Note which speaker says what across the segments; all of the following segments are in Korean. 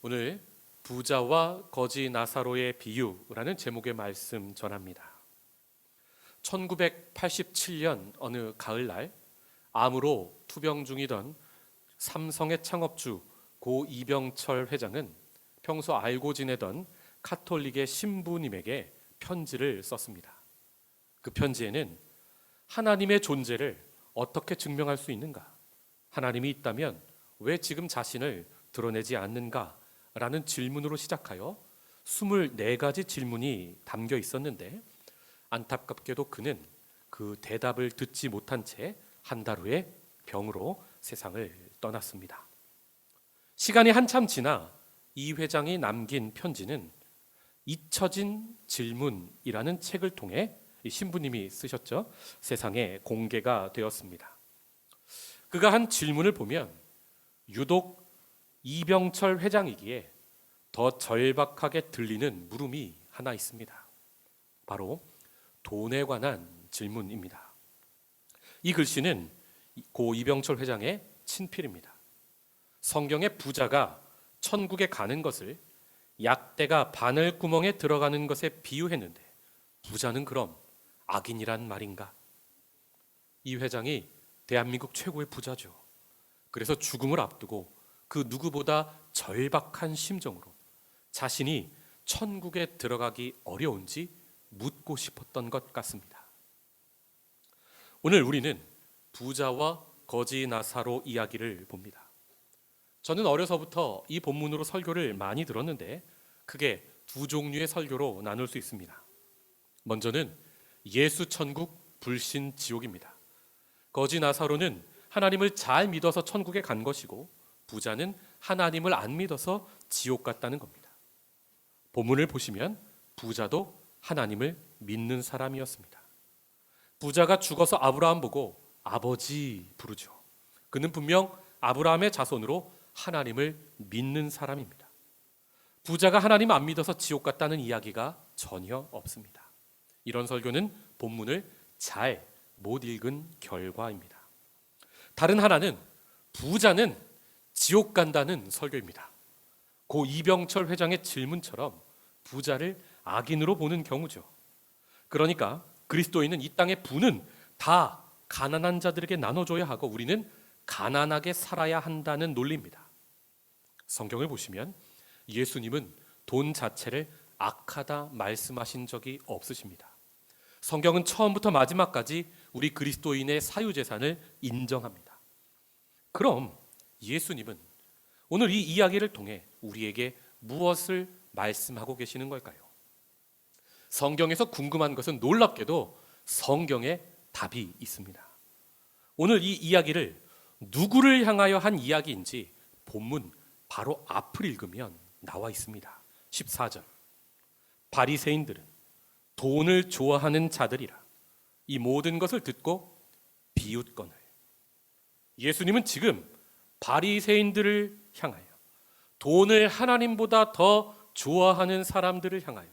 Speaker 1: 오늘 부자와 거지 나사로의 비유라는 제목의 말씀 전합니다. 1987년 어느 가을날 암으로 투병 중이던 삼성의 창업주 고 이병철 회장은 평소 알고 지내던 카톨릭의 신부님에게 편지를 썼습니다. 그 편지에는 하나님의 존재를 어떻게 증명할 수 있는가? 하나님이 있다면 왜 지금 자신을 드러내지 않는가? 라는 질문으로 시작하여 24가지 질문이 담겨 있었는데 안타깝게도 그는 그 대답을 듣지 못한 채 한 달 후에 병으로 세상을 떠났습니다. 시간이 한참 지나 이 회장이 남긴 편지는 잊혀진 질문이라는 책을 통해 이 신부님이 쓰셨죠. 세상에 공개가 되었습니다. 그가 한 질문을 보면 유독 이병철 회장이기에 더 절박하게 들리는 물음이 하나 있습니다. 바로 돈에 관한 질문입니다. 이 글씨는 고 이병철 회장의 친필입니다. 성경의 부자가 천국에 가는 것을 약대가 바늘구멍에 들어가는 것에 비유했는데 부자는 그럼 악인이란 말인가? 이 회장이 대한민국 최고의 부자죠. 그래서 죽음을 앞두고 그 누구보다 절박한 심정으로 자신이 천국에 들어가기 어려운지 묻고 싶었던 것 같습니다. 오늘 우리는 부자와 거지 나사로 이야기를 봅니다. 저는 어려서부터 이 본문으로 설교를 많이 들었는데 크게 두 종류의 설교로 나눌 수 있습니다. 먼저는 예수 천국, 불신 지옥입니다. 거지 나사로는 하나님을 잘 믿어서 천국에 간 것이고 부자는 하나님을 안 믿어서 지옥 갔다는 겁니다. 본문을 보시면 부자도 하나님을 믿는 사람이었습니다. 부자가 죽어서 아브라함 보고 아버지 부르죠. 그는 분명 아브라함의 자손으로 하나님을 믿는 사람입니다. 부자가 하나님 안 믿어서 지옥 갔다는 이야기가 전혀 없습니다. 이런 설교는 본문을 잘 못 읽은 결과입니다. 다른 하나는 부자는 지옥 간다는 설교입니다. 고 이병철 회장의 질문처럼 부자를 악인으로 보는 경우죠. 그러니까 그리스도인은 이 땅의 부는 다 가난한 자들에게 나눠줘야 하고 우리는 가난하게 살아야 한다는 논리입니다. 성경을 보시면 예수님은 돈 자체를 악하다 말씀하신 적이 없으십니다. 성경은 처음부터 마지막까지 우리 그리스도인의 사유재산을 인정합니다. 그럼 예수님은 오늘 이 이야기를 통해 우리에게 무엇을 말씀하고 계시는 걸까요? 성경에서 궁금한 것은 놀랍게도 성경에 답이 있습니다. 오늘 이 이야기를 누구를 향하여 한 이야기인지 본문 바로 앞을 읽으면 나와 있습니다. 14절. 바리새인들은 돈을 좋아하는 자들이라 이 모든 것을 듣고 비웃거늘. 예수님은 지금 바리새인들을 향하여 돈을 하나님보다 더 좋아하는 사람들을 향하여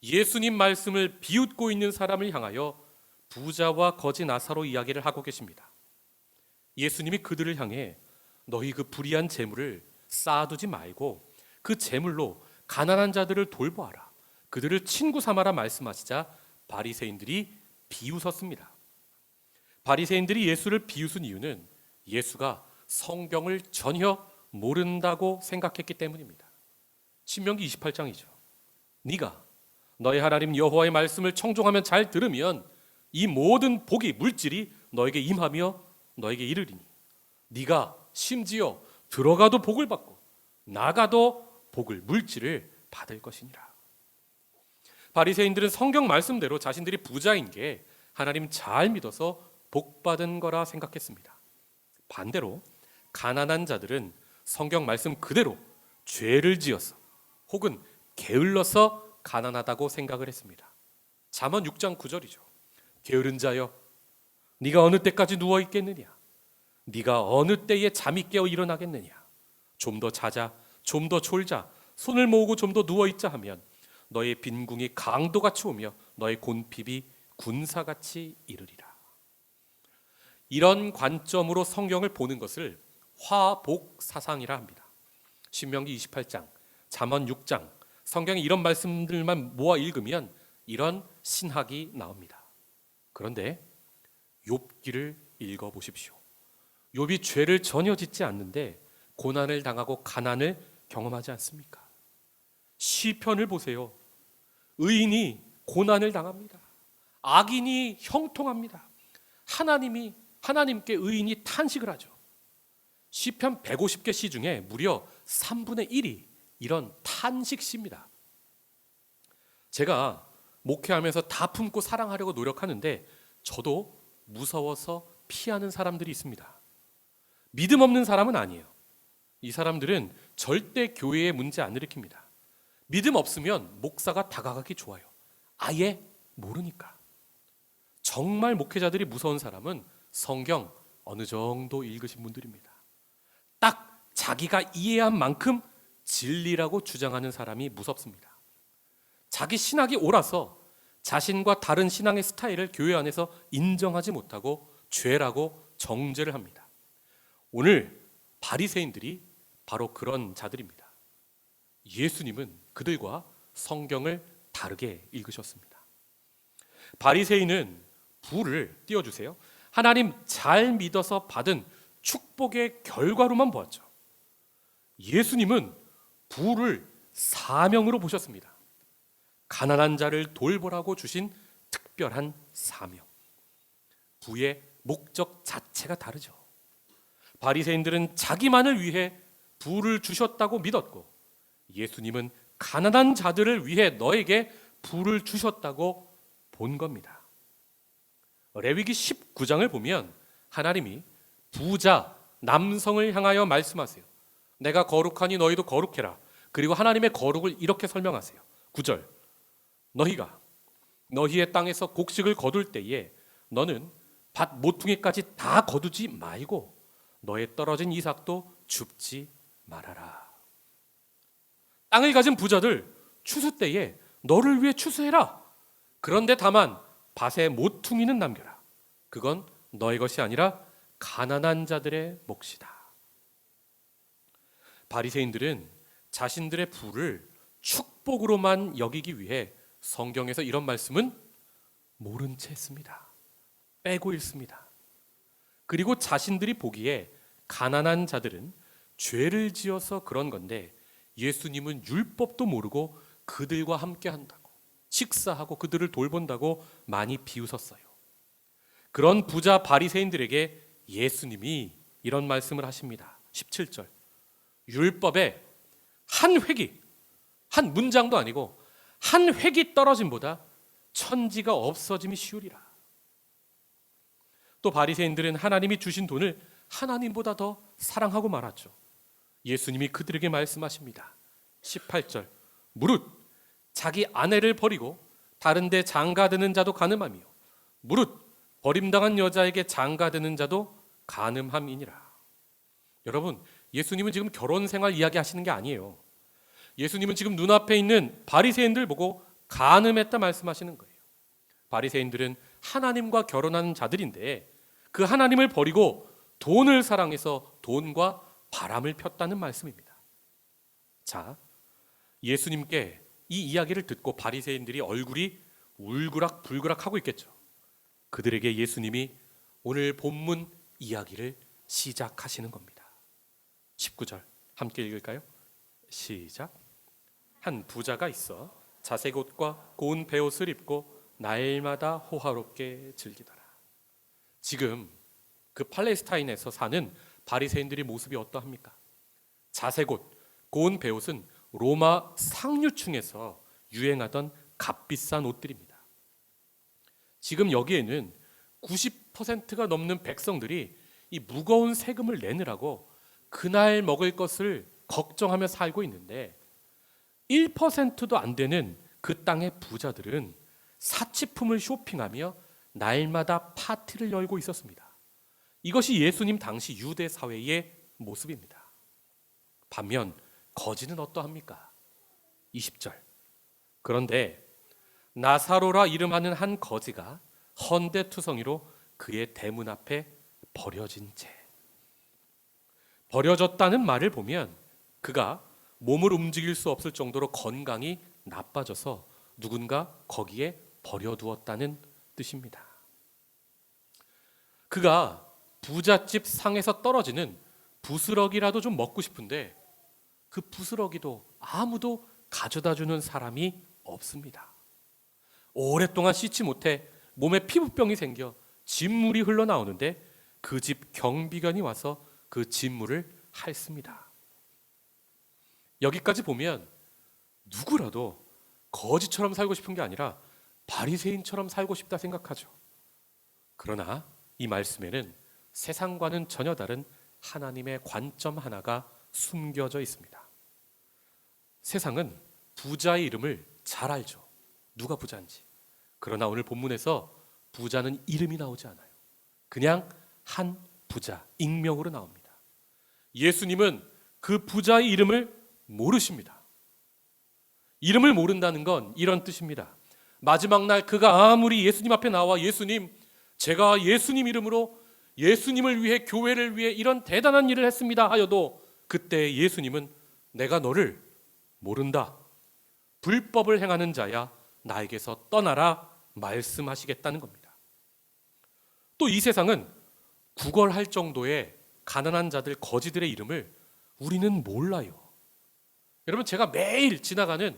Speaker 1: 예수님 말씀을 비웃고 있는 사람을 향하여 부자와 거지 나사로 이야기를 하고 계십니다. 예수님이 그들을 향해 너희 그 불의한 재물을 쌓아두지 말고 그 재물로 가난한 자들을 돌보아라. 그들을 친구 삼아라 말씀하시자 바리새인들이 비웃었습니다. 바리새인들이 예수를 비웃은 이유는 예수가 성경을 전혀 모른다고 생각했기 때문입니다. 신명기 28장이죠. 네가 너희 하나님 여호와의 말씀을 청종하면 잘 들으면 이 모든 복이 물질이 너에게 임하며 너에게 이르리니 네가 심지어 들어가도 복을 받고 나가도 복을 물질을 받을 것이니라. 바리새인들은 성경 말씀대로 자신들이 부자인 게 하나님 잘 믿어서 복 받은 거라 생각했습니다. 반대로 가난한 자들은 성경 말씀 그대로 죄를 지어서 혹은 게을러서 가난하다고 생각을 했습니다. 잠언 6장 9절이죠. 게으른 자여 네가 어느 때까지 누워 있겠느냐? 네가 어느 때에 잠이 깨어 일어나겠느냐? 좀 더 자자, 좀 더 졸자, 손을 모으고 좀 더 누워 있자 하면 너의 빈궁이 강도같이 오며 너의 곤핍이 군사같이 이르리라. 이런 관점으로 성경을 보는 것을 화복 사상이라 합니다. 신명기 28장, 잠언 6장, 성경에 이런 말씀들만 모아 읽으면 이런 신학이 나옵니다. 그런데 욥기를 읽어보십시오. 욥이 죄를 전혀 짓지 않는데 고난을 당하고 가난을 경험하지 않습니까? 시편을 보세요. 의인이 고난을 당합니다. 악인이 형통합니다. 하나님께 의인이 탄식을 하죠. 시편 150개 시 중에 무려 3분의 1이 이런 탄식시입니다. 제가 목회하면서 다 품고 사랑하려고 노력하는데 저도 무서워서 피하는 사람들이 있습니다. 믿음 없는 사람은 아니에요. 이 사람들은 절대 교회에 문제 안 일으킵니다. 믿음 없으면 목사가 다가가기 좋아요. 아예 모르니까. 정말 목회자들이 무서운 사람은 성경 어느 정도 읽으신 분들입니다. 딱 자기가 이해한 만큼 진리라고 주장하는 사람이 무섭습니다. 자기 신학이 옳아서 자신과 다른 신앙의 스타일을 교회 안에서 인정하지 못하고 죄라고 정죄를 합니다. 오늘 바리새인들이 바로 그런 자들입니다. 예수님은 그들과 성경을 다르게 읽으셨습니다. 바리새인은 부를 띄워주세요. 하나님 잘 믿어서 받은 축복의 결과로만 보았죠. 예수님은 부를 사명으로 보셨습니다. 가난한 자를 돌보라고 주신 특별한 사명. 부의 목적 자체가 다르죠. 바리새인들은 자기만을 위해 부를 주셨다고 믿었고, 예수님은 가난한 자들을 위해 너에게 부를 주셨다고 본 겁니다. 레위기 19장을 보면 하나님이 부자 남성을 향하여 말씀하세요. 내가 거룩하니 너희도 거룩해라. 그리고 하나님의 거룩을 이렇게 설명하세요. 9절, 너희가 너희의 땅에서 곡식을 거둘 때에 너는 밭 모퉁이까지 다 거두지 말고 너의 떨어진 이삭도 줍지 말아라. 땅을 가진 부자들, 추수 때에 너를 위해 추수해라. 그런데 다만 밭의 모퉁이는 남겨라. 그건 너의 것이 아니라 가난한 자들의 몫이다. 바리새인들은 자신들의 부를 축복으로만 여기기 위해 성경에서 이런 말씀은 모른 채 했습니다. 빼고 읽습니다. 그리고 자신들이 보기에 가난한 자들은 죄를 지어서 그런 건데 예수님은 율법도 모르고 그들과 함께 한다고, 식사하고 그들을 돌본다고 많이 비웃었어요. 그런 부자 바리새인들에게 예수님이 이런 말씀을 하십니다. 17절, 율법에 한 획이, 한 문장도 아니고 한 획이 떨어짐보다 천지가 없어짐이 쉬우리라. 또 바리새인들은 하나님이 주신 돈을 하나님보다 더 사랑하고 말았죠. 예수님이 그들에게 말씀하십니다. 18절, 무릇 자기 아내를 버리고 다른 데 장가드는 자도 간음하며 무릇 버림당한 여자에게 장가드는 자도 간음함이니라. 여러분, 예수님은 지금 결혼 생활 이야기하시는 게 아니에요. 예수님은 지금 눈앞에 있는 바리새인들 보고 간음했다 말씀하시는 거예요. 바리새인들은 하나님과 결혼하는 자들인데 그 하나님을 버리고 돈을 사랑해서 돈과 바람을 폈다는 말씀입니다. 자, 예수님께 이 이야기를 듣고 바리새인들이 얼굴이 울그락불그락 하고 있겠죠. 그들에게 예수님이 오늘 본문 이야기를 시작하시는 겁니다. 19절 함께 읽을까요? 시작. 한 부자가 있어 자색 옷과 고운 베옷을 입고 날마다 호화롭게 즐기더라. 지금 그 팔레스타인에서 사는 바리새인들의 모습이 어떠합니까? 자색 옷, 고운 베옷은 로마 상류층에서 유행하던 값비싼 옷들입니다. 지금 여기에는 90%가 넘는 백성들이 이 무거운 세금을 내느라고 그날 먹을 것을 걱정하며 살고 있는데 1%도 안 되는 그 땅의 부자들은 사치품을 쇼핑하며 날마다 파티를 열고 있었습니다. 이것이 예수님 당시 유대 사회의 모습입니다. 반면 거지는 어떠합니까? 20절. 그런데 나사로라 이름하는 한 거지가 헌데투성이로 그의 대문 앞에 버려진 채. 버려졌다는 말을 보면 그가 몸을 움직일 수 없을 정도로 건강이 나빠져서 누군가 거기에 버려두었다는 뜻입니다. 그가 부잣집 상에서 떨어지는 부스러기라도 좀 먹고 싶은데 그 부스러기도 아무도 가져다주는 사람이 없습니다. 오랫동안 씻지 못해 몸에 피부병이 생겨 진물이 흘러나오는데 그 집 경비견이 와서 그 진물을 핥습니다. 여기까지 보면 누구라도 거지처럼 살고 싶은 게 아니라 바리새인처럼 살고 싶다 생각하죠. 그러나 이 말씀에는 세상과는 전혀 다른 하나님의 관점 하나가 숨겨져 있습니다. 세상은 부자의 이름을 잘 알죠. 누가 부자인지. 그러나 오늘 본문에서 부자는 이름이 나오지 않아요. 그냥 한 부자, 익명으로 나옵니다. 예수님은 그 부자의 이름을 모르십니다. 이름을 모른다는 건 이런 뜻입니다. 마지막 날 그가 아무리 예수님 앞에 나와 예수님, 제가 예수님 이름으로 예수님을 위해 교회를 위해 이런 대단한 일을 했습니다 하여도 그때 예수님은 내가 너를 모른다. 불법을 행하는 자야 나에게서 떠나라 말씀하시겠다는 겁니다. 또 이 세상은 구걸할 정도의 가난한 자들, 거지들의 이름을 우리는 몰라요. 여러분, 제가 매일 지나가는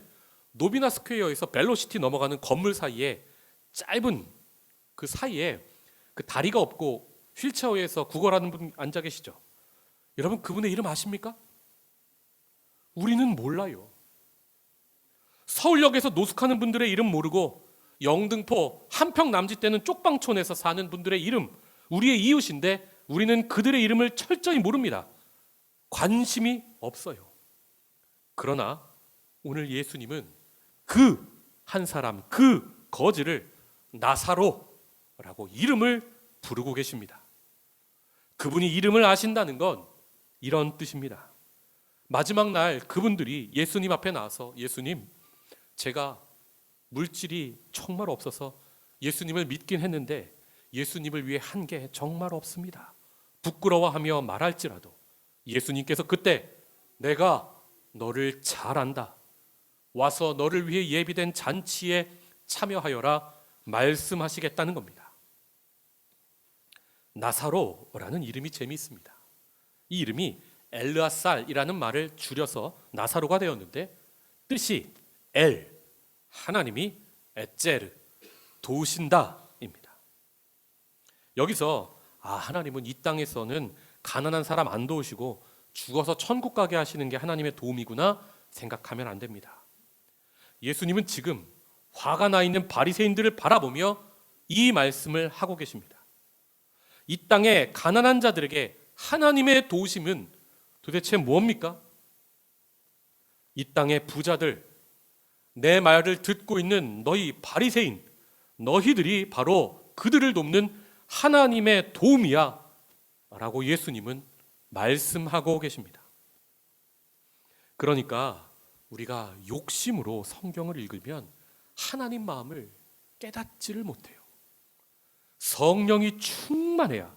Speaker 1: 노비나 스퀘어에서 벨로시티 넘어가는 건물 사이에 짧은 그 사이에 그 다리가 없고 휠체어에서 구걸하는 분 앉아 계시죠? 여러분, 그분의 이름 아십니까? 우리는 몰라요. 서울역에서 노숙하는 분들의 이름 모르고 영등포 한평 남짓되는 쪽방촌에서 사는 분들의 이름, 우리의 이웃인데 우리는 그들의 이름을 철저히 모릅니다. 관심이 없어요. 그러나 오늘 예수님은 그 한 사람, 그 거지를 나사로라고 이름을 부르고 계십니다. 그분이 이름을 아신다는 건 이런 뜻입니다. 마지막 날 그분들이 예수님 앞에 나와서 예수님, 제가 물질이 정말 없어서 예수님을 믿긴 했는데 예수님을 위해 한 게 정말 없습니다. 부끄러워하며 말할지라도 예수님께서 그때 내가 너를 잘 안다. 와서 너를 위해 예비된 잔치에 참여하여라 말씀하시겠다는 겁니다. 나사로라는 이름이 재미있습니다. 이 이름이 엘르아살이라는 말을 줄여서 나사로가 되었는데 뜻이 엘, 하나님이 에제르, 도우신다입니다. 여기서 하나님은 이 땅에서는 가난한 사람 안 도우시고 죽어서 천국 가게 하시는 게 하나님의 도움이구나 생각하면 안 됩니다. 예수님은 지금 화가 나 있는 바리새인들을 바라보며 이 말씀을 하고 계십니다. 이 땅의 가난한 자들에게 하나님의 도우심은 도대체 뭡니까? 이 땅의 부자들, 내 말을 듣고 있는 너희 바리새인, 너희들이 바로 그들을 돕는 하나님의 도움이야 라고 예수님은 말씀하고 계십니다. 그러니까 우리가 욕심으로 성경을 읽으면 하나님 마음을 깨닫지를 못해요. 성령이 충만해야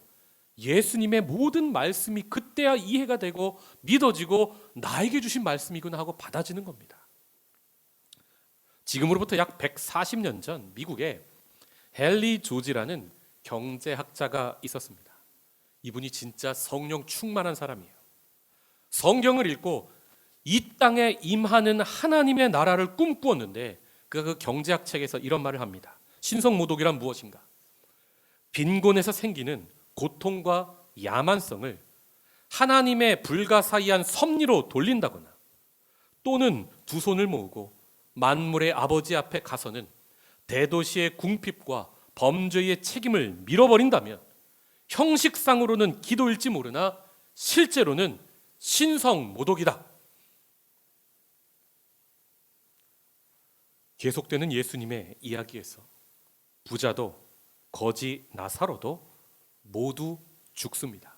Speaker 1: 예수님의 모든 말씀이 그때야 이해가 되고 믿어지고 나에게 주신 말씀이구나 하고 받아지는 겁니다. 지금으로부터 약 140년 전 미국에 헨리 조지라는 경제학자가 있었습니다. 이분이 진짜 성령 충만한 사람이에요. 성경을 읽고 이 땅에 임하는 하나님의 나라를 꿈꾸었는데 그가 그 경제학 책에서 이런 말을 합니다. 신성모독이란 무엇인가? 빈곤에서 생기는 고통과 야만성을 하나님의 불가사의한 섭리로 돌린다거나 또는 두 손을 모으고 만물의 아버지 앞에 가서는 대도시의 궁핍과 범죄의 책임을 밀어버린다면 형식상으로는 기도일지 모르나 실제로는 신성모독이다. 계속되는 예수님의 이야기에서 부자도 거지 나사로도 모두 죽습니다.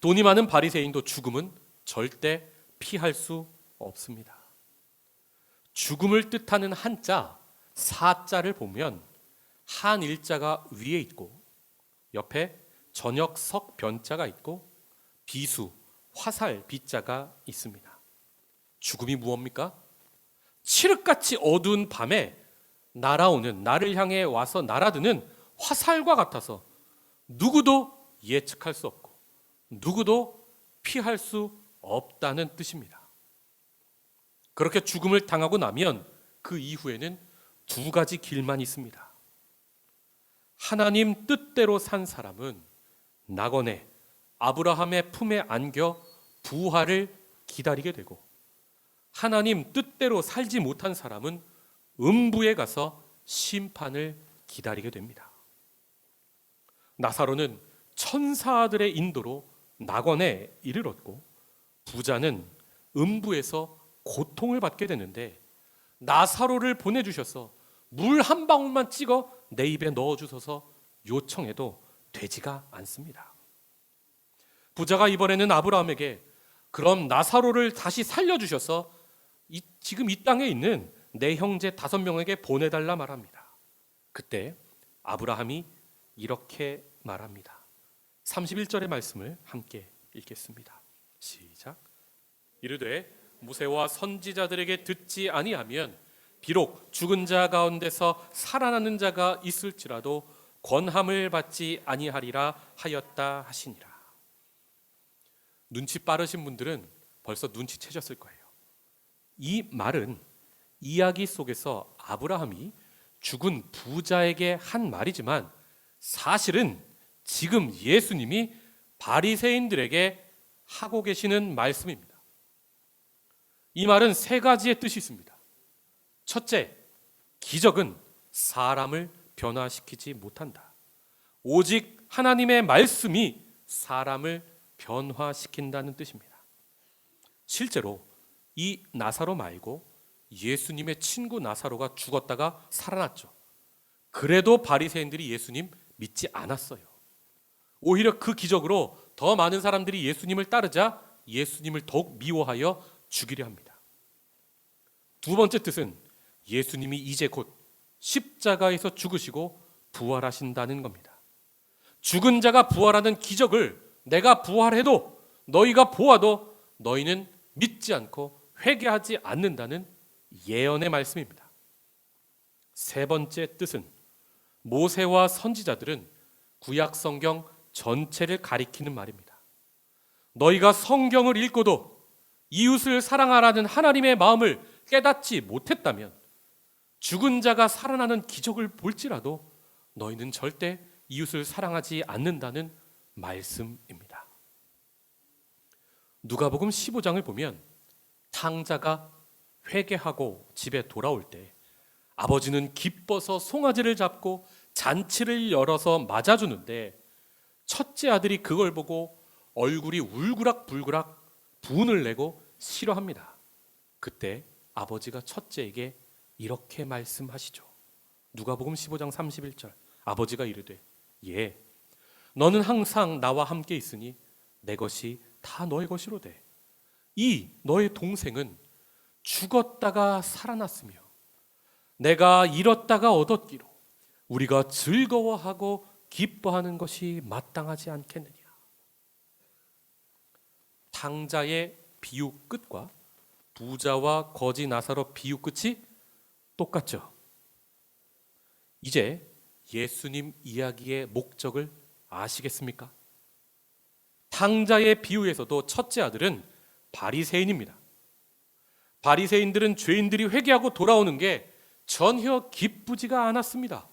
Speaker 1: 돈이 많은 바리새인도 죽음은 절대 피할 수 없습니다. 죽음을 뜻하는 한자 사자를 보면 한 일자가 위에 있고 옆에 저녁 석 변자가 있고 비수 화살 빗자가 있습니다. 죽음이 무엇입니까? 칠흑같이 어두운 밤에 날아오는, 나를 향해 와서 날아드는 화살과 같아서 누구도 예측할 수 없고 누구도 피할 수 없다는 뜻입니다. 그렇게 죽음을 당하고 나면 그 이후에는 두 가지 길만 있습니다. 하나님 뜻대로 산 사람은 낙원에 아브라함의 품에 안겨 부활을 기다리게 되고, 하나님 뜻대로 살지 못한 사람은 음부에 가서 심판을 기다리게 됩니다. 나사로는 천사들의 인도로 낙원에 이르렀고, 부자는 음부에서 고통을 받게 되는데, 나사로를 보내주셔서 물 한 방울만 찍어 내 입에 넣어주셔서 요청해도 되지가 않습니다. 부자가 이번에는 아브라함에게 그럼 나사로를 다시 살려주셔서 지금 이 땅에 있는 내 형제 5명에게 보내달라 말합니다. 그때 아브라함이 이렇게 말합니다. 31절의 말씀을 함께 읽겠습니다. 시작. 이르되 모세와 선지자들에게 듣지 아니하면 비록 죽은 자 가운데서 살아나는 자가 있을지라도 권함을 받지 아니하리라 하였다 하시니라. 눈치 빠르신 분들은 벌써 눈치채셨을 거예요. 이 말은 이야기 속에서 아브라함이 죽은 부자에게 한 말이지만 사실은 지금 예수님이 바리새인들에게 하고 계시는 말씀입니다. 이 말은 3가지의 뜻이 있습니다. 첫째, 기적은 사람을 변화시키지 못한다. 오직 하나님의 말씀이 사람을 변화시킨다는 뜻입니다. 실제로 이 나사로 말고 예수님의 친구 나사로가 죽었다가 살아났죠. 그래도 바리새인들이 예수님 믿지 않았어요. 오히려 그 기적으로 더 많은 사람들이 예수님을 따르자 예수님을 더욱 미워하여 죽이려 합니다. 두 번째 뜻은 예수님이 이제 곧 십자가에서 죽으시고 부활하신다는 겁니다. 죽은 자가 부활하는 기적을 내가 부활해도 너희가 보아도 너희는 믿지 않고 회개하지 않는다는 예언의 말씀입니다. 세 번째 뜻은 모세와 선지자들은 구약 성경 전체를 가리키는 말입니다. 너희가 성경을 읽고도 이웃을 사랑하라는 하나님의 마음을 깨닫지 못했다면 죽은 자가 살아나는 기적을 볼지라도 너희는 절대 이웃을 사랑하지 않는다는 말씀입니다. 누가복음 15장을 보면 탕자가 회개하고 집에 돌아올 때 아버지는 기뻐서 송아지를 잡고 잔치를 열어서 맞아주는데 첫째 아들이 그걸 보고 얼굴이 울그락불그락 분을 내고 싫어합니다. 그때 아버지가 첫째에게 이렇게 말씀하시죠. 누가복음 15장 31절. 아버지가 이르되 예, 너는 항상 나와 함께 있으니 내 것이 다 너의 것이로되 이 너의 동생은 죽었다가 살아났으며 내가 잃었다가 얻었기로 우리가 즐거워하고 기뻐하는 것이 마땅하지 않겠느냐. 탕자의 비유 끝과 부자와 거지 나사로 비유 끝이 똑같죠. 이제 예수님 이야기의 목적을 아시겠습니까? 탕자의 비유에서도 첫째 아들은 바리새인입니다. 바리새인들은 죄인들이 회개하고 돌아오는 게 전혀 기쁘지가 않았습니다.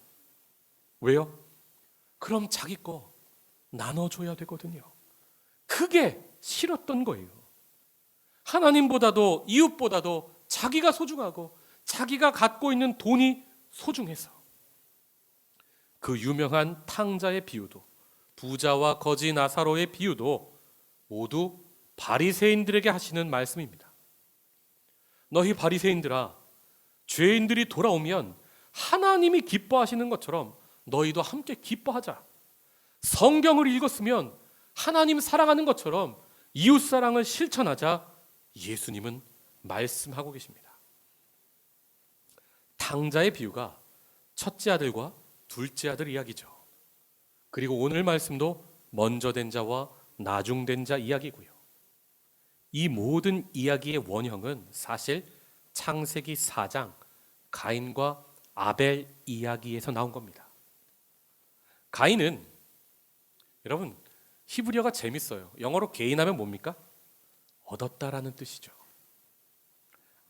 Speaker 1: 왜요? 그럼 자기 거 나눠줘야 되거든요. 그게 싫었던 거예요. 하나님보다도 이웃보다도 자기가 소중하고 자기가 갖고 있는 돈이 소중해서. 그 유명한 탕자의 비유도 부자와 거지 나사로의 비유도 모두 바리새인들에게 하시는 말씀입니다. 너희 바리새인들아, 죄인들이 돌아오면 하나님이 기뻐하시는 것처럼 너희도 함께 기뻐하자. 성경을 읽었으면 하나님 사랑하는 것처럼 이웃 사랑을 실천하자. 예수님은 말씀하고 계십니다. 탕자의 비유가 첫째 아들과 둘째 아들 이야기죠. 그리고 오늘 말씀도 먼저 된 자와 나중된 자 이야기고요. 이 모든 이야기의 원형은 사실 창세기 4장 가인과 아벨 이야기에서 나온 겁니다. 가인은 여러분 히브리어가 재밌어요. 영어로 게인하면 뭡니까? 얻었다라는 뜻이죠.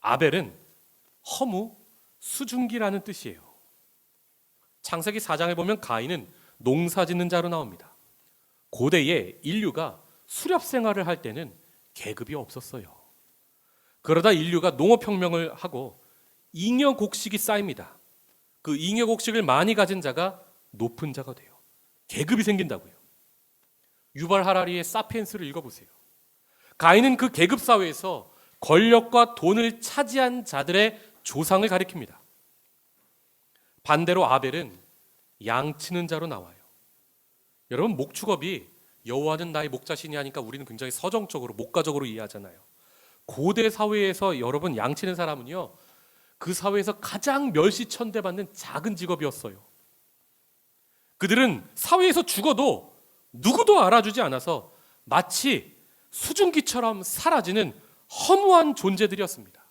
Speaker 1: 아벨은 허무, 수증기라는 뜻이에요. 창세기 4장에 보면 가인은 농사 짓는 자로 나옵니다. 고대에 인류가 수렵 생활을 할 때는 계급이 없었어요. 그러다 인류가 농업혁명을 하고 잉여 곡식이 쌓입니다. 그 잉여 곡식을 많이 가진 자가 높은 자가 돼요. 계급이 생긴다고요. 유발 하라리의 사피엔스를 읽어보세요. 가인은 그 계급 사회에서 권력과 돈을 차지한 자들의 조상을 가리킵니다. 반대로 아벨은 양치는 자로 나와요. 여러분 목축업이 여호와는 나의 목자시니 하니까 우리는 굉장히 서정적으로 목가적으로 이해하잖아요. 고대 사회에서 여러분 양치는 사람은요, 그 사회에서 가장 멸시천대받는 작은 직업이었어요. 그들은 사회에서 죽어도 누구도 알아주지 않아서 마치 수증기처럼 사라지는 허무한 존재들이었습니다.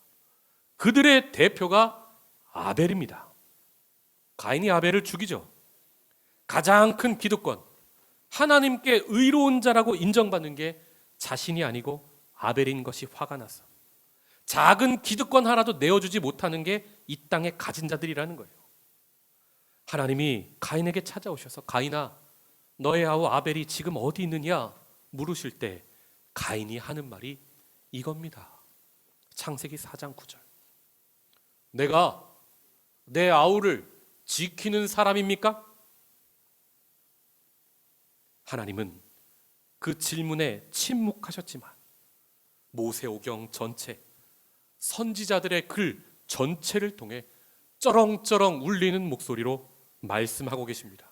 Speaker 1: 그들의 대표가 아벨입니다. 가인이 아벨을 죽이죠. 가장 큰 기득권, 하나님께 의로운 자라고 인정받는 게 자신이 아니고 아벨인 것이 화가 나서 작은 기득권 하나도 내어주지 못하는 게 이 땅의 가진 자들이라는 거예요. 하나님이 가인에게 찾아오셔서 가인아, 너의 아우 아벨이 지금 어디 있느냐 물으실 때 가인이 하는 말이 이겁니다. 창세기 4장 9절. 내가 내 아우를 지키는 사람입니까? 하나님은 그 질문에 침묵하셨지만 모세오경 전체, 선지자들의 글 전체를 통해 쩌렁쩌렁 울리는 목소리로 말씀하고 계십니다.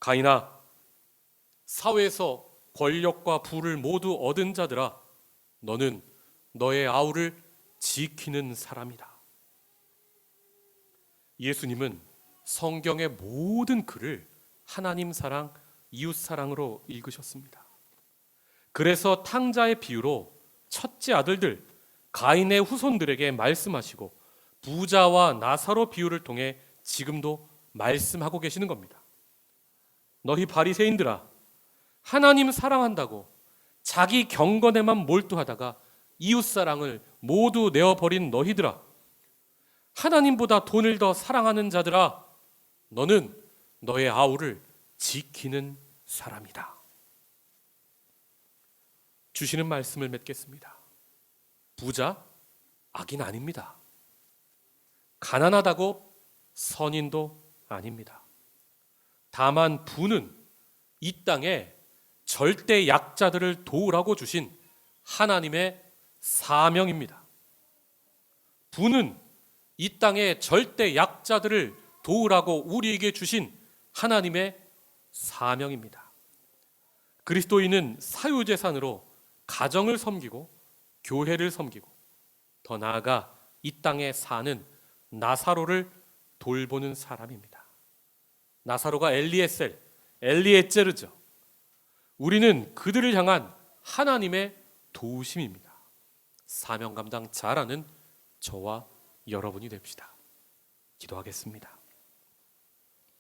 Speaker 1: 가인아, 사회에서 권력과 부를 모두 얻은 자들아, 너는 너의 아우를 지키는 사람이다. 예수님은 성경의 모든 글을 하나님 사랑, 이웃 사랑으로 읽으셨습니다. 그래서 탕자의 비유로 첫째 아들들 가인의 후손들에게 말씀하시고 부자와 나사로 비유를 통해 지금도 말씀하고 계시는 겁니다. 너희 바리새인들아, 하나님 사랑한다고 자기 경건에만 몰두하다가 이웃 사랑을 모두 내어버린 너희들아, 하나님보다 돈을 더 사랑하는 자들아, 너는 너의 아우를 지키는 사람이다. 주시는 말씀을 맺겠습니다. 부자, 악인 아닙니다. 가난하다고 선인도 아닙니다. 다만 부는 이 땅에 절대 약자들을 도우라고 주신 하나님의 사명입니다. 부는 이 땅에 절대 약자들을 도우라고 우리에게 주신 하나님의 사명입니다. 그리스도인은 사유재산으로 가정을 섬기고 교회를 섬기고 더 나아가 이 땅에 사는 나사로를 돌보는 사람입니다. 나사로가 엘리에셀, 엘리에제르죠. 우리는 그들을 향한 하나님의 도우심입니다. 사명 감당 잘하는 저와 여러분이 됩시다. 기도하겠습니다.